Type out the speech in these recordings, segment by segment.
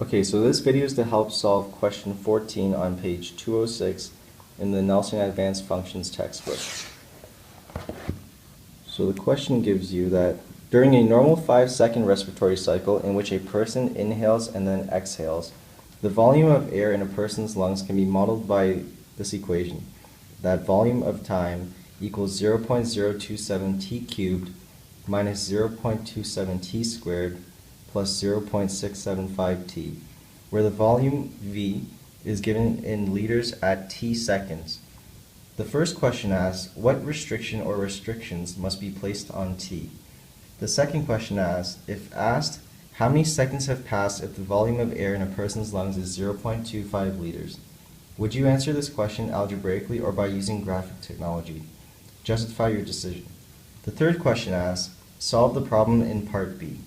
Okay, so this video is to help solve question 14 on page 206 in the Nelson Advanced Functions textbook. So the question gives you that during a normal 5-second respiratory cycle in which a person inhales and then exhales, the volume of air in a person's lungs can be modeled by this equation, that volume of time equals 0.027 t cubed minus 0.27 t squared plus 0.675 t, where the volume V is given in liters at t seconds. The first question asks, what restriction or restrictions must be placed on t? The second question asks, if asked, how many seconds have passed if the volume of air in a person's lungs is 0.25 liters? Would you answer this question algebraically or by using graphic technology? Justify your decision. The third question asks, solve the problem in part B.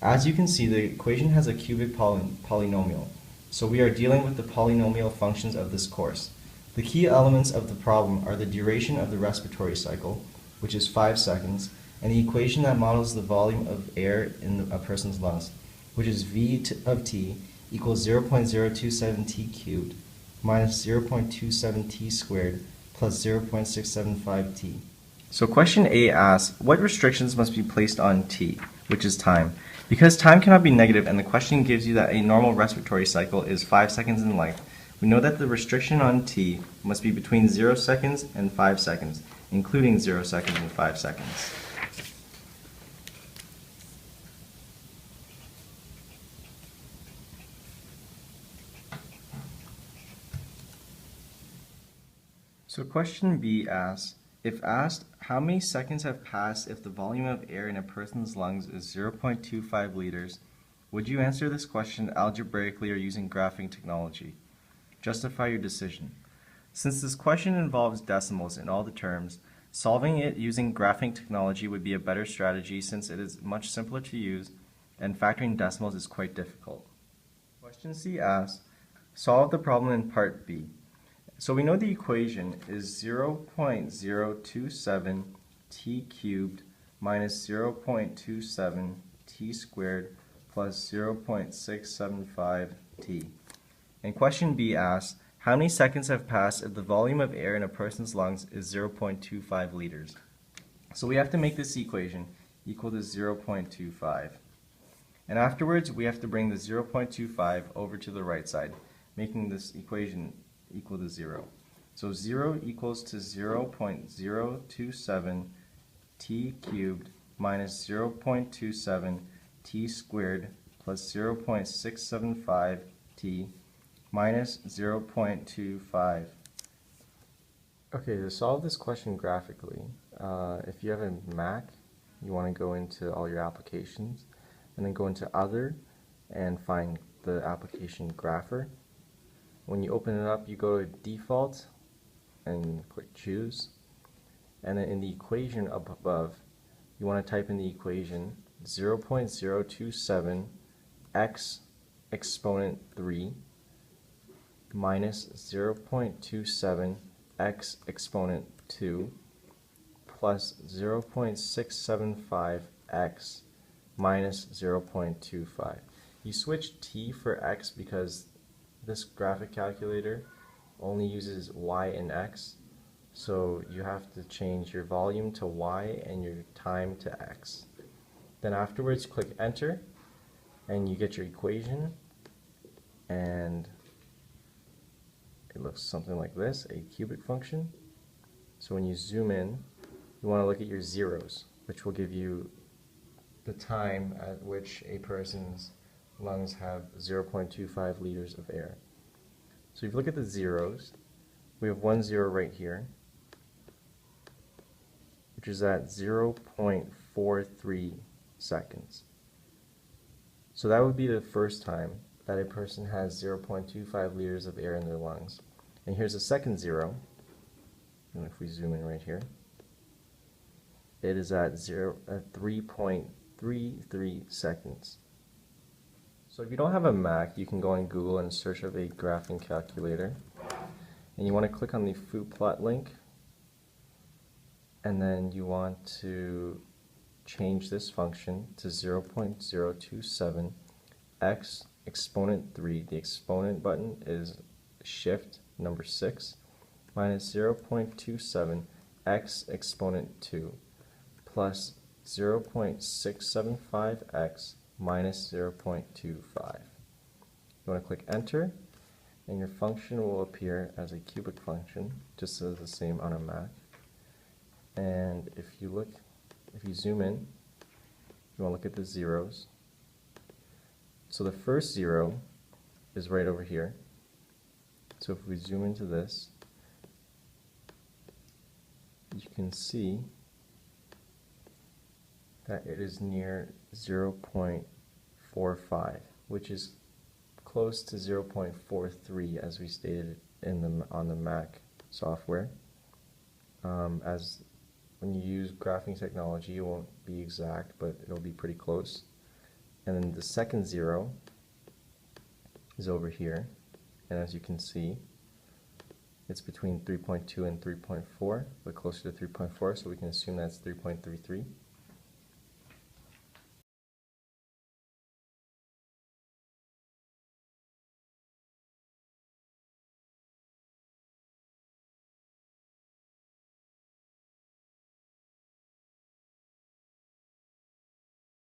As you can see, the equation has a cubic polynomial, so we are dealing with the polynomial functions of this course. The key elements of the problem are the duration of the respiratory cycle, which is 5 seconds, and the equation that models the volume of air in a person's lungs, which is V of t equals 0.027 t cubed minus 0.27 t squared plus 0.675 t. So question A asks, what restrictions must be placed on t, which is time? Because time cannot be negative and the question gives you that a normal respiratory cycle is 5 seconds in length, we know that the restriction on t must be between 0 seconds and 5 seconds, including 0 seconds and 5 seconds. So question B asks, if asked, how many seconds have passed if the volume of air in a person's lungs is 0.25 liters, would you answer this question algebraically or using graphing technology? Justify your decision. Since this question involves decimals in all the terms, solving it using graphing technology would be a better strategy since it is much simpler to use and factoring decimals is quite difficult. Question C asks, solve the problem in part B. So we know the equation is 0.027 t cubed minus 0.27 t squared plus 0.675 t. And question B asks, how many seconds have passed if the volume of air in a person's lungs is 0.25 liters? So we have to make this equation equal to 0.25. And afterwards, we have to bring the 0.25 over to the right side, making this equation equal to 0. So 0 equals to 0.027 t cubed minus 0.27 t squared plus 0.675 t minus 0.25. Okay, to solve this question graphically, if you have a Mac, you want to go into all your applications and then go into Other and find the application Grapher. When you open it up, you go to Default and click Choose. And then in the equation up above, you want to type in the equation 0.027 x exponent 3 minus 0.27 x exponent 2 plus 0.675 x minus 0.25. You switch t for x because this graphic calculator only uses y and x, so you have to change your volume to y and your time to x. Then afterwards click enter and you get your equation, and it looks something like this, a cubic function. So when you zoom in, you want to look at your zeros, which will give you the time at which a person's lungs have 0.25 liters of air. So if you look at the zeros, we have 1 0 right here, which is at 0.43 seconds. So that would be the first time that a person has 0.25 liters of air in their lungs. And here's the second 0, and if we zoom in right here, it is at 3.33 seconds. So if you don't have a Mac, you can go on Google and search up a graphing calculator. And you want to click on the fooplot link. And then you want to change this function to 0.027 x exponent 3. The exponent button is shift number 6 minus 0.27 x exponent 2 plus 0.675x minus 0.25. You want to click enter, and your function will appear as a cubic function, just as the same on a Mac. And if you zoom in, you want to look at the zeros. So the first 0 is right over here. So if we zoom into this, you can see that it is near 0.45, which is close to 0.43 as we stated on the Mac software. As when you use graphing technology, it won't be exact, but it'll be pretty close. And then the second 0 is over here, and as you can see, it's between 3.2 and 3.4, but closer to 3.4, so we can assume that's 3.33.